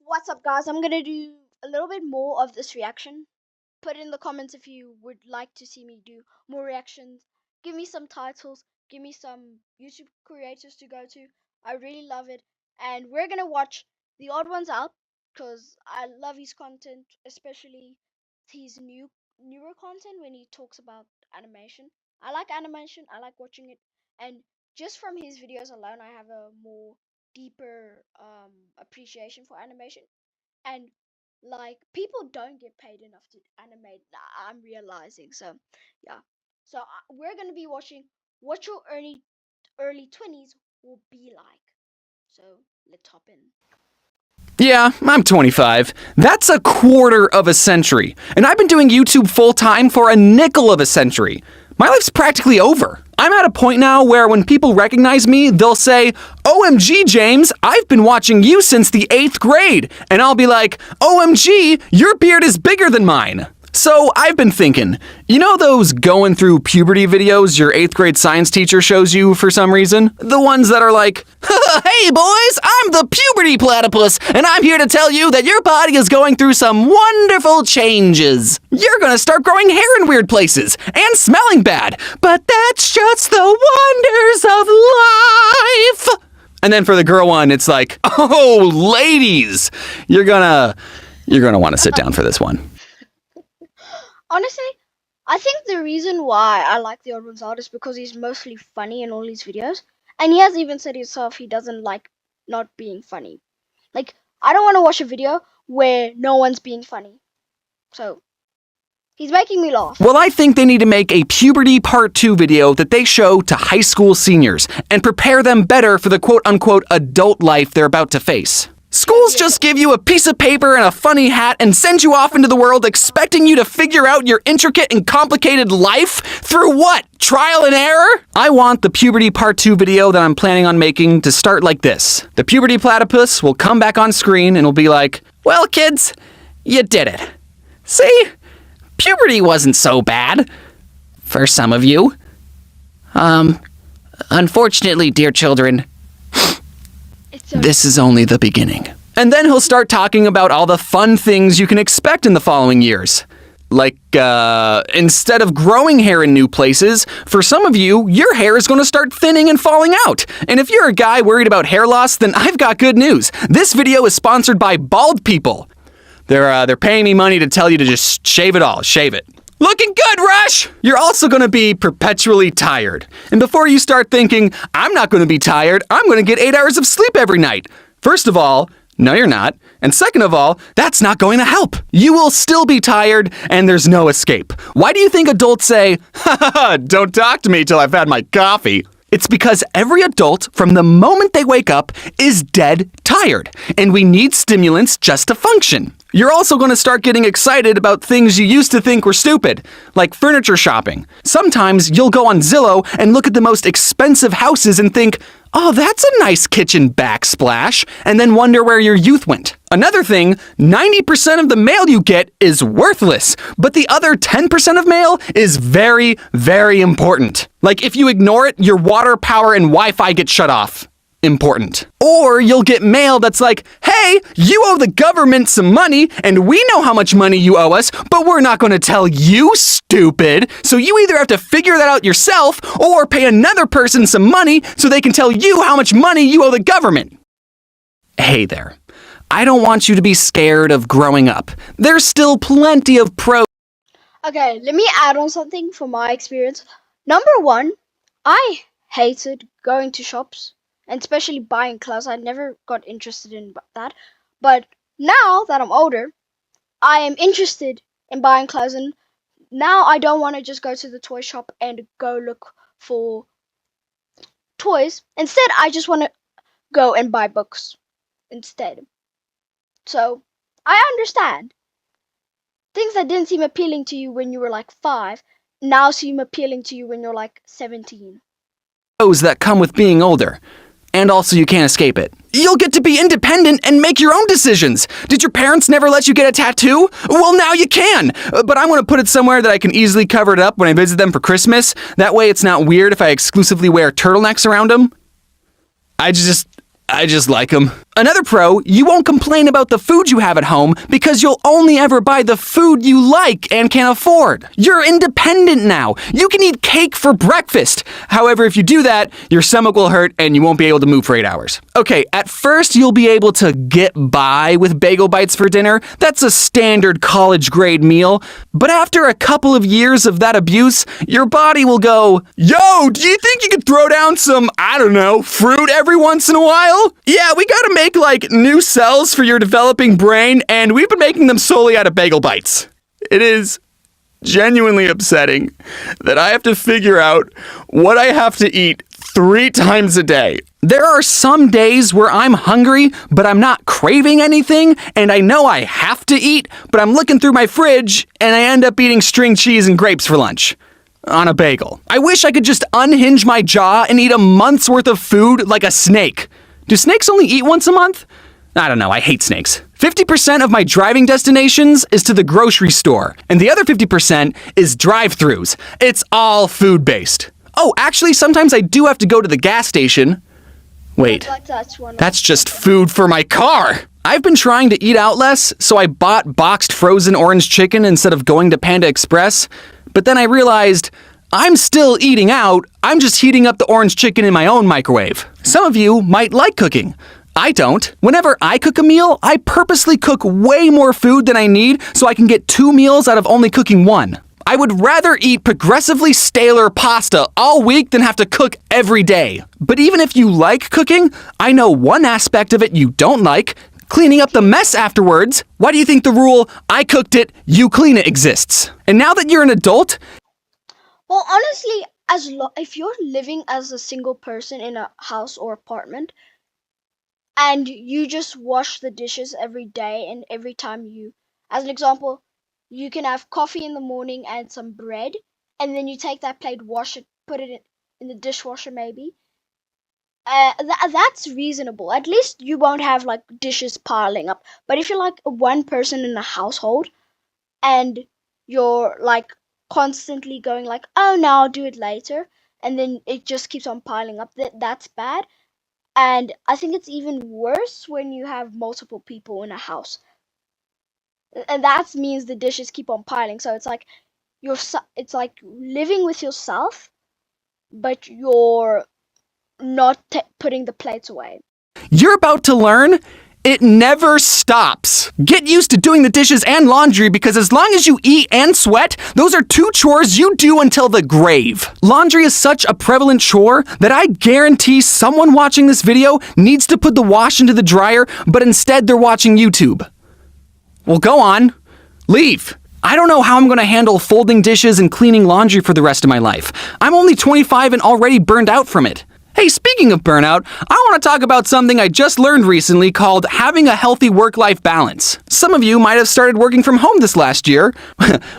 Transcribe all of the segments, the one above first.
What's up, guys? I'm gonna do a little bit more of this reaction. Put in the comments if you would like to see me do more reactions. Give me some titles, give me some YouTube creators to go to. I really love it. And we're gonna watch The Odd Ones Out because I love his content, especially his newer content when he talks about animation. I like animation, I like watching it, and just from his videos alone I have a more deeper appreciation for animation. And like people don't get paid enough to animate. I'm realizing. So yeah, so we're gonna be watching what your early 20s will be like. So let's hop in. Yeah, I'm 25. That's a quarter of a century. And I've been doing YouTube full time for a nickel of a century. My life's practically over. I'm at a point now where when people recognize me, they'll say, OMG, James, I've been watching you since the 8th grade. And I'll be like, OMG, your beard is bigger than mine. So I've been thinking, you know those going through puberty videos your 8th grade science teacher shows you for some reason? The ones that are like, hey boys, I'm the puberty platypus, and I'm here to tell you that your body is going through some wonderful changes. You're gonna start growing hair in weird places, and smelling bad, but that's just the wonders of life. And then for the girl one, it's like, oh, ladies, you're gonna want to sit down for this one. Honestly, I think the reason why I like The Odd Ones Out is because he's mostly funny in all his videos, and he has even said himself he doesn't like not being funny. Like, I don't want to watch a video where no one's being funny. So he's making me laugh. Well, I think they need to make a puberty part 2 video that they show to high school seniors and prepare them better for the quote-unquote adult life they're about to face. Schools just give you a piece of paper and a funny hat and send you off into the world expecting you to figure out your intricate and complicated life through what? Trial and error? I want the puberty part 2 video that I'm planning on making to start like this. The puberty platypus will come back on screen and will be like, well, kids, you did it. See? Puberty wasn't so bad. For some of you. Unfortunately, dear children, this is only the beginning. And then he'll start talking about all the fun things you can expect in the following years. Like, instead of growing hair in new places, for some of you, your hair is going to start thinning and falling out. And if you're a guy worried about hair loss, then I've got good news. This video is sponsored by Bald People. They're paying me money to tell you to just shave it all. Shave it. Looking good, Rush! You're also going to be perpetually tired. And before you start thinking, I'm not going to be tired, I'm going to get 8 hours of sleep every night. First of all, no you're not. And second of all, that's not going to help. You will still be tired, and there's no escape. Why do you think adults say, don't talk to me till I've had my coffee? It's because every adult, from the moment they wake up, is dead tired, and we need stimulants just to function. You're also going to start getting excited about things you used to think were stupid, like furniture shopping. Sometimes you'll go on Zillow and look at the most expensive houses and think, oh, that's a nice kitchen backsplash, and then wonder where your youth went. Another thing, 90% of the mail you get is worthless, but the other 10% of mail is very, very important. Like if you ignore it, your water, power, and Wi-Fi get shut off. Important. Or you'll get mail that's like, hey, you owe the government some money, and we know how much money you owe us, but we're not going to tell you, stupid. So you either have to figure that out yourself, or pay another person some money so they can tell you how much money you owe the government. Hey there. I don't want you to be scared of growing up. There's still plenty of pros. Okay, let me add on something from my experience. Number one, I hated going to shops. And especially buying clothes. I never got interested in that. But now that I'm older, I am interested in buying clothes. And now I don't want to just go to the toy shop and go look for toys. Instead, I just want to go and buy books instead. So, I understand. Things that didn't seem appealing to you when you were like 5 now seem appealing to you when you're like 17. That come with being older. And also you can't escape it. You'll get to be independent and make your own decisions. Did your parents never let you get a tattoo? Well, now you can. But I'm going to put it somewhere that I can easily cover it up when I visit them for Christmas. That way it's not weird if I exclusively wear turtlenecks around them. I just like them. Another pro, you won't complain about the food you have at home because you'll only ever buy the food you like and can afford. You're independent now. You can eat cake for breakfast. However, if you do that, your stomach will hurt and you won't be able to move for 8 hours. Okay, at first you'll be able to get by with bagel bites for dinner. That's a standard college grade meal. But after a couple of years of that abuse, your body will go, "Yo, do you think you could throw down some, I don't know, fruit every once in a while? Yeah, we gotta make like new cells for your developing brain, and we've been making them solely out of bagel bites." It is genuinely upsetting that I have to figure out what I have to eat 3 times a day. There are some days where I'm hungry, but I'm not craving anything, and I know I have to eat, but I'm looking through my fridge, and I end up eating string cheese and grapes for lunch. On a bagel. I wish I could just unhinge my jaw and eat a month's worth of food like a snake. Do snakes only eat once a month? I don't know, I hate snakes. 50% of my driving destinations is to the grocery store, and the other 50% is drive-thrus. It's all food-based. Oh, actually, sometimes I do have to go to the gas station. Wait, that's just food for my car. I've been trying to eat out less, so I bought boxed frozen orange chicken instead of going to Panda Express, but then I realized I'm still eating out, I'm just heating up the orange chicken in my own microwave. Some of you might like cooking. I don't. Whenever I cook a meal, I purposely cook way more food than I need so I can get 2 meals out of only cooking 1. I would rather eat progressively staler pasta all week than have to cook every day. But even if you like cooking, I know one aspect of it you don't like, cleaning up the mess afterwards. Why do you think the rule, I cooked it, you clean it exists? And now that you're an adult, Well, honestly, if you're living as a single person in a house or apartment, and you just wash the dishes every day, and every time as an example, you can have coffee in the morning and some bread, and then you take that plate, wash it, put it in the dishwasher maybe. That's reasonable. At least you won't have like dishes piling up. But if you're like one person in a household, and you're like constantly going like, oh no, I'll do it later, and then it just keeps on piling up, that's bad. And I think it's even worse when you have multiple people in a house, and that means the dishes keep on piling. So it's like it's like living with yourself, but you're not putting the plates away. you're about to learn it never stops. Get used to doing the dishes and laundry because as long as you eat and sweat, those are 2 chores you do until the grave. Laundry is such a prevalent chore that I guarantee someone watching this video needs to put the wash into the dryer, but instead they're watching YouTube. Well, go on. Leave. I don't know how I'm going to handle folding dishes and cleaning laundry for the rest of my life. I'm only 25 and already burned out from it. Hey, speaking of burnout, I want to talk about something I just learned recently called having a healthy work-life balance. Some of you might have started working from home this last year.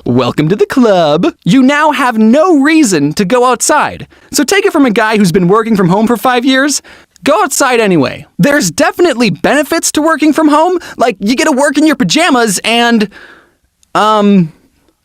Welcome to the club. You now have no reason to go outside. So take it from a guy who's been working from home for 5 years. Go outside anyway. There's definitely benefits to working from home, like you get to work in your pajamas and,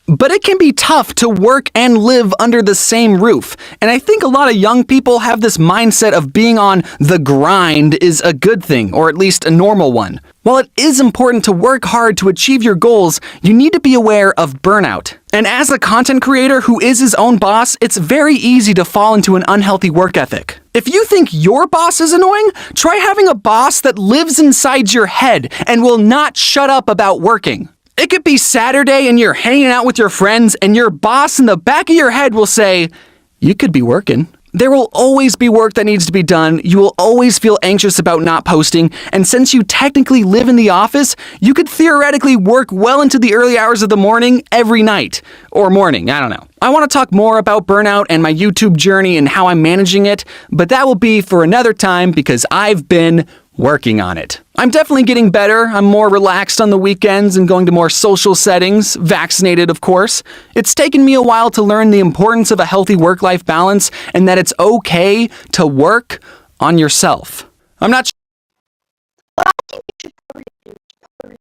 but it can be tough to work and live under the same roof. And I think a lot of young people have this mindset of being on the grind is a good thing, or at least a normal one. While it is important to work hard to achieve your goals, you need to be aware of burnout. And as a content creator who is his own boss, it's very easy to fall into an unhealthy work ethic. If you think your boss is annoying, try having a boss that lives inside your head and will not shut up about working. It could be Saturday and you're hanging out with your friends and your boss in the back of your head will say, you could be working. There will always be work that needs to be done. You will always feel anxious about not posting. And since you technically live in the office, you could theoretically work well into the early hours of the morning every night. Or morning, I don't know. I want to talk more about burnout and my YouTube journey and how I'm managing it, but that will be for another time because I've been working on it. I'm definitely getting better. I'm more relaxed on the weekends and going to more social settings, vaccinated of course. It's taken me a while to learn the importance of a healthy work-life balance and that it's okay to work on yourself. I'm not sure. What I think you should probably do is probably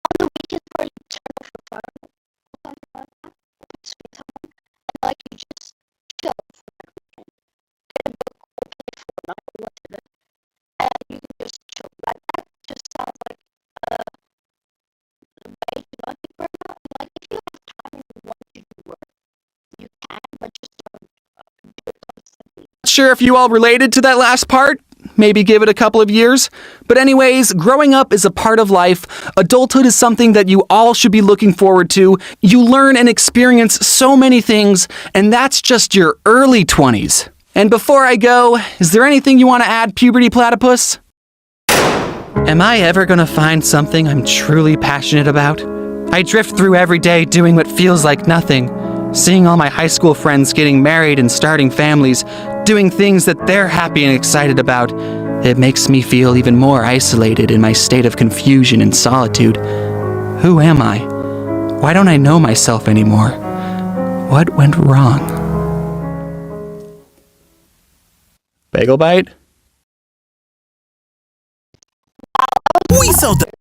on the weekends where you turn off your phone or something like that, or put screen time on, and like you just chill for that weekend. Get a book or play Fortnite or whatever, and you can just chill. Like sure if you all related to that last part. Maybe give it a couple of years. But anyways, growing up is a part of life. Adulthood is something that you all should be looking forward to. You learn and experience so many things, and that's just your early 20s. And before I go, is there anything you want to add, Puberty Platypus? Am I ever gonna find something I'm truly passionate about? I drift through every day doing what feels like nothing. Seeing all my high school friends getting married and starting families, doing things that they're happy and excited about. It makes me feel even more isolated in my state of confusion and solitude. Who am I? Why don't I know myself anymore? What went wrong? Bagel Bite? We sold the